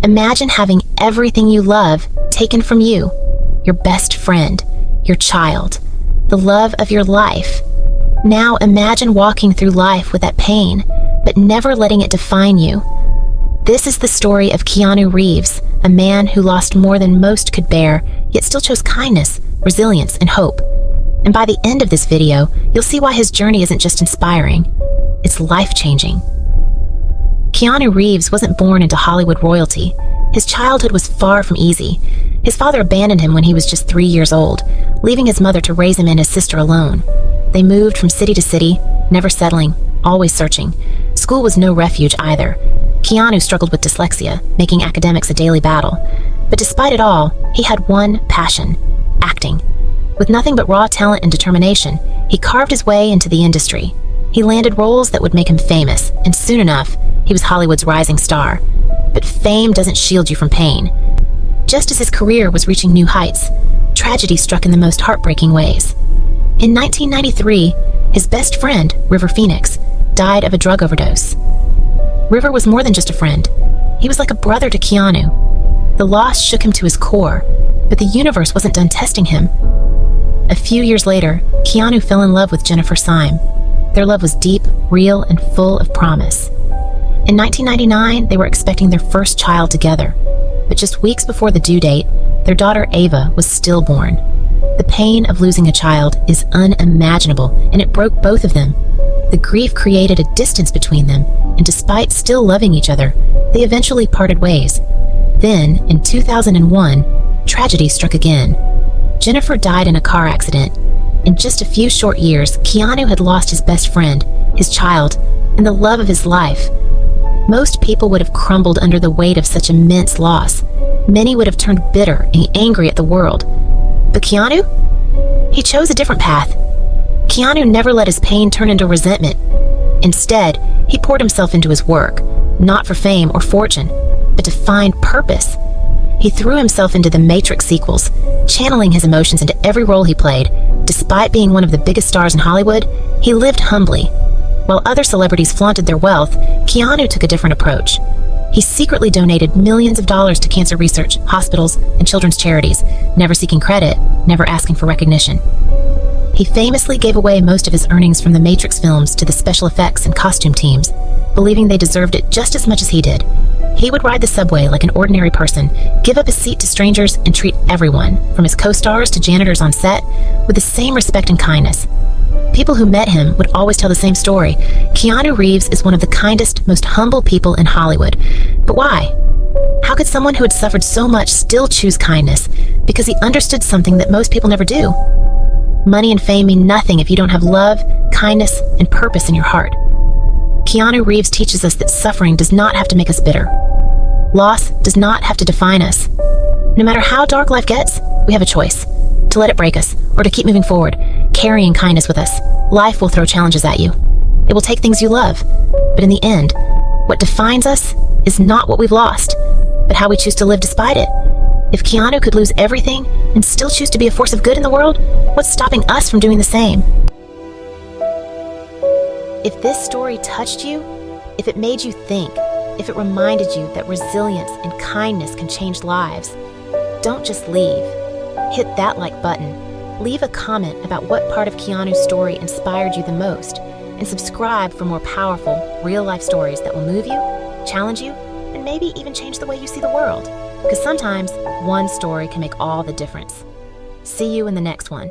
Imagine having everything you love taken from you. Your best friend, your child, the love of your life. Now imagine walking through life with that pain, but never letting it define you. This is the story of Keanu Reeves, a man who lost more than most could bear, yet still chose kindness, resilience, and hope. And by the end of this video, you'll see why his journey isn't just inspiring, it's life-changing. Keanu Reeves wasn't born into Hollywood royalty. His childhood was far from easy. His father abandoned him when he was just 3 years old, leaving his mother to raise him and his sister alone. They moved from city to city, never settling, always searching. School was no refuge either. Keanu struggled with dyslexia, making academics a daily battle. But despite it all, he had one passion: acting. With nothing but raw talent and determination, he carved his way into the industry. He landed roles that would make him famous, and soon enough, he was Hollywood's rising star. But fame doesn't shield you from pain. Just as his career was reaching new heights, tragedy struck in the most heartbreaking ways. In 1993, his best friend, River Phoenix, died of a drug overdose. River was more than just a friend. He was like a brother to Keanu. The loss shook him to his core, but the universe wasn't done testing him. A few years later, Keanu fell in love with Jennifer Syme. Their love was deep, real, and full of promise. In 1999, they were expecting their first child together, but just weeks before the due date, their daughter Ava was stillborn. The pain of losing a child is unimaginable, and it broke both of them. The grief created a distance between them, and despite still loving each other, they eventually parted ways. Then, in 2001, tragedy struck again. Jennifer died in a car accident. In just a few short years, Keanu had lost his best friend, his child, and the love of his life. Most people would have crumbled under the weight of such immense loss. Many would have turned bitter and angry at the world. But Keanu? He chose a different path. Keanu never let his pain turn into resentment. Instead, he poured himself into his work, not for fame or fortune, but to find purpose. He threw himself into the Matrix sequels, channeling his emotions into every role he played. Despite being one of the biggest stars in Hollywood, he lived humbly. While other celebrities flaunted their wealth, Keanu took a different approach. He secretly donated millions of dollars to cancer research, hospitals, and children's charities, never seeking credit, never asking for recognition. He famously gave away most of his earnings from the Matrix films to the special effects and costume teams, believing they deserved it just as much as he did. He would ride the subway like an ordinary person, give up his seat to strangers, and treat everyone, from his co-stars to janitors on set, with the same respect and kindness. People who met him would always tell the same story. Keanu Reeves is one of the kindest, most humble people in Hollywood. But why? How could someone who had suffered so much still choose kindness? Because he understood something that most people never do. Money and fame mean nothing if you don't have love, kindness, and purpose in your heart. Keanu Reeves teaches us that suffering does not have to make us bitter. Loss does not have to define us. No matter how dark life gets, we have a choice: to let it break us, or to keep moving forward, carrying kindness with us. Life will throw challenges at you. It will take things you love. But in the end, what defines us is not what we've lost, but how we choose to live despite it. If Keanu could lose everything and still choose to be a force of good in the world, what's stopping us from doing the same? If this story touched you, if it made you think, if it reminded you that resilience and kindness can change lives, don't just leave. Hit that like button. Leave a comment about what part of Keanu's story inspired you the most, and subscribe for more powerful, real-life stories that will move you, challenge you, and maybe even change the way you see the world. Because sometimes one story can make all the difference. See you in the next one.